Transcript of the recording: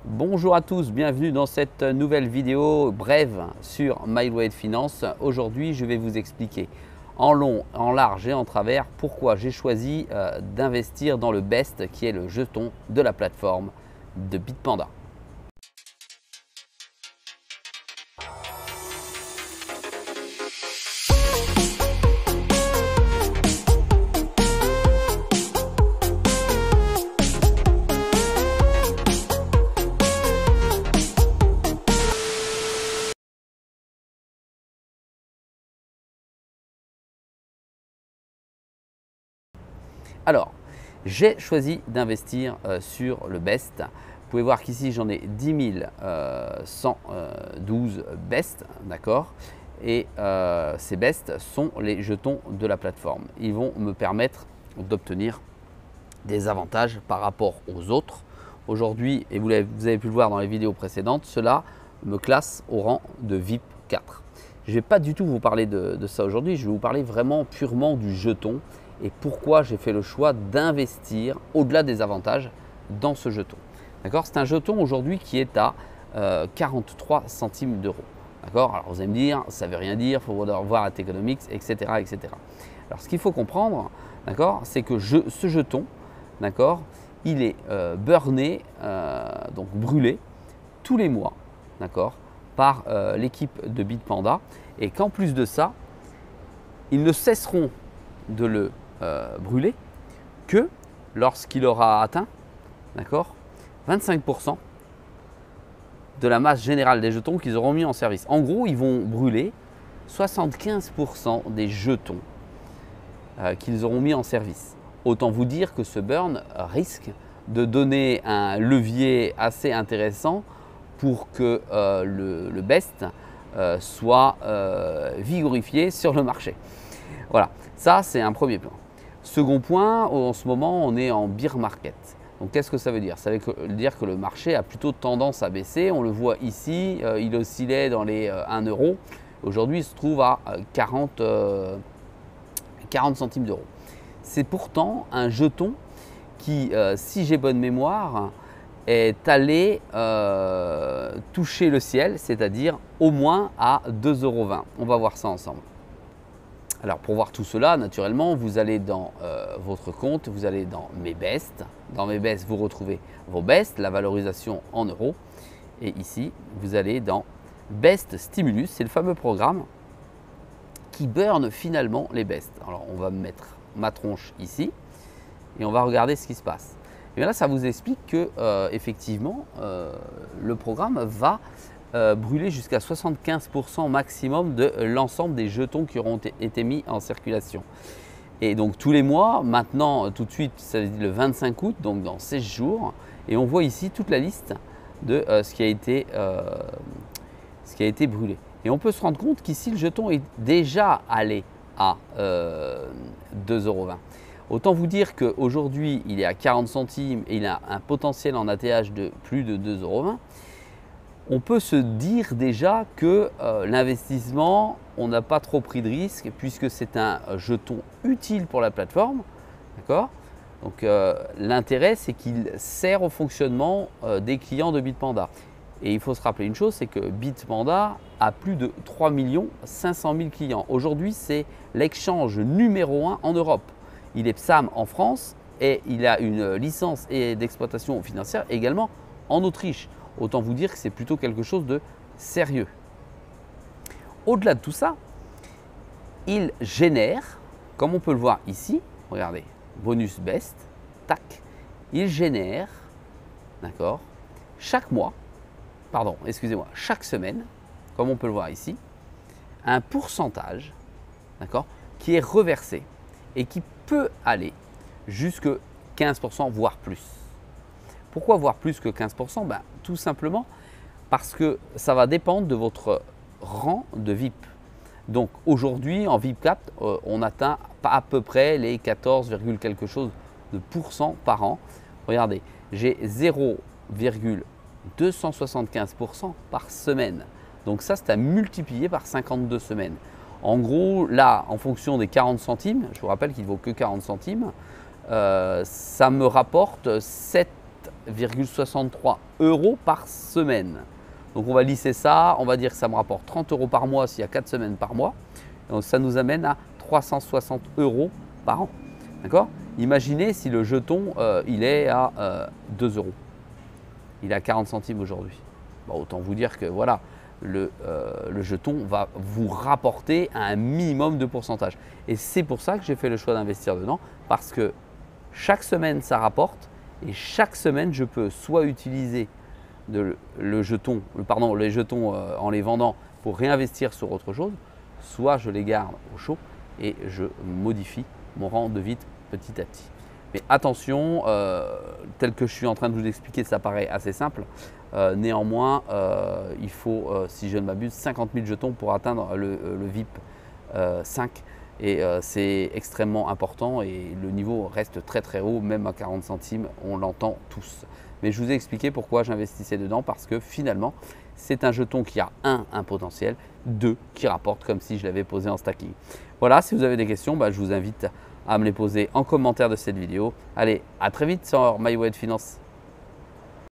Bonjour à tous, bienvenue dans cette nouvelle vidéo brève sur MileWay Finance. Aujourd'hui, je vais vous expliquer en long, en large et en travers pourquoi j'ai choisi d'investir dans le BEST, qui est le jeton de la plateforme de Bitpanda. Alors, j'ai choisi d'investir sur le BEST. Vous pouvez voir qu'ici, j'en ai 10 112 BEST, d'accord. Et ces BEST sont les jetons de la plateforme. Ils vont me permettre d'obtenir des avantages par rapport aux autres. Aujourd'hui, et vous avez pu le voir dans les vidéos précédentes, cela me classe au rang de VIP 4. Je ne vais pas du tout vous parler de ça aujourd'hui, je vais vous parler vraiment purement du jeton et pourquoi j'ai fait le choix d'investir au-delà des avantages dans ce jeton. D'accord, c'est un jeton aujourd'hui qui est à 43 centimes d'euros. D'accord, alors vous allez me dire, ça ne veut rien dire, il faut voir à Techonomics, etc., etc. Alors ce qu'il faut comprendre, d'accord, c'est que ce jeton, d'accord, il est burné, donc brûlé tous les mois, d'accord, par l'équipe de Bitpanda, et qu'en plus de ça, ils ne cesseront de le brûler que lorsqu'il aura atteint, d'accord, 25% de la masse générale des jetons qu'ils auront mis en service. En gros, ils vont brûler 75% des jetons qu'ils auront mis en service. Autant vous dire que ce burn risque de donner un levier assez intéressant pour que le BEST soit vigorifié sur le marché. Voilà, ça c'est un premier point. Second point, en ce moment on est en bear market. Donc qu'est-ce que ça veut dire? Ça veut dire que le marché a plutôt tendance à baisser. On le voit ici, il oscillait dans les 1 euro. Aujourd'hui il se trouve à 40 centimes d'euros. C'est pourtant un jeton qui, si j'ai bonne mémoire, est allé toucher le ciel, c'est-à-dire au moins à 2,20 €. On va voir ça ensemble. Alors pour voir tout cela, naturellement, vous allez dans votre compte, vous allez dans mes BEST. Dans mes BEST, vous retrouvez vos BEST, la valorisation en euros. Et ici, vous allez dans BEST Stimulus, c'est le fameux programme qui burn finalement les BEST. Alors on va mettre ma tronche ici et on va regarder ce qui se passe. Et bien là, ça vous explique que effectivement, le programme va brûler jusqu'à 75% maximum de l'ensemble des jetons qui auront été mis en circulation. Et donc tous les mois, maintenant tout de suite, ça veut dire le 25 août, donc dans 16 jours, et on voit ici toute la liste de ce qui a été brûlé. Et on peut se rendre compte qu'ici le jeton est déjà allé à 2,20 €. Autant vous dire qu'aujourd'hui il est à 40 centimes et il a un potentiel en ATH de plus de 2,20 €. On peut se dire déjà que l'investissement, on n'a pas trop pris de risque puisque c'est un jeton utile pour la plateforme. D'accord ? Donc l'intérêt, c'est qu'il sert au fonctionnement des clients de Bitpanda. Et il faut se rappeler une chose, c'est que Bitpanda a plus de 3 500 000 clients. Aujourd'hui, c'est l'exchange numéro 1 en Europe. Il est PSAM en France et il a une licence d'exploitation financière également en Autriche. Autant vous dire que c'est plutôt quelque chose de sérieux. Au-delà de tout ça, il génère, comme on peut le voir ici, regardez, bonus BEST, tac, il génère, d'accord, chaque mois, pardon, excusez-moi, chaque semaine, comme on peut le voir ici, un pourcentage, d'accord, qui est reversé et qui peut aller jusque 15%, voire plus. Pourquoi voire plus que 15%? Ben, tout simplement parce que ça va dépendre de votre rang de VIP. Donc aujourd'hui, en VIP 4, on atteint à peu près les 14, quelque chose de pourcents par an. Regardez, j'ai 0,275% par semaine. Donc ça, c'est à multiplier par 52 semaines. En gros, là, en fonction des 40 centimes, je vous rappelle qu'il ne vaut que 40 centimes, ça me rapporte 7 7,63 € par semaine. Donc on va lisser ça, on va dire que ça me rapporte 30 € par mois s'il y a 4 semaines par mois. Donc ça nous amène à 360 € par an. D'accord? Imaginez si le jeton il est à 2 €. Il est à 40 centimes aujourd'hui. Bon, autant vous dire que voilà, le jeton va vous rapporter un minimum de pourcentage. Et c'est pour ça que j'ai fait le choix d'investir dedans, parce que chaque semaine ça rapporte et chaque semaine je peux soit utiliser les jetons en les vendant pour réinvestir sur autre chose, soit je les garde au chaud et je modifie mon rang de vite petit à petit. Mais attention, tel que je suis en train de vous expliquer, ça paraît assez simple. Néanmoins, il faut, si je ne m'abuse, 50 000 jetons pour atteindre le VIP 5. Et c'est extrêmement important et le niveau reste très très haut, même à 40 centimes, on l'entend tous. Mais je vous ai expliqué pourquoi j'investissais dedans, parce que finalement, c'est un jeton qui a un potentiel, 2 qui rapporte comme si je l'avais posé en stacking. Voilà, si vous avez des questions, je vous invite à me les poser en commentaire de cette vidéo. Allez, à très vite sur My Way de Finance.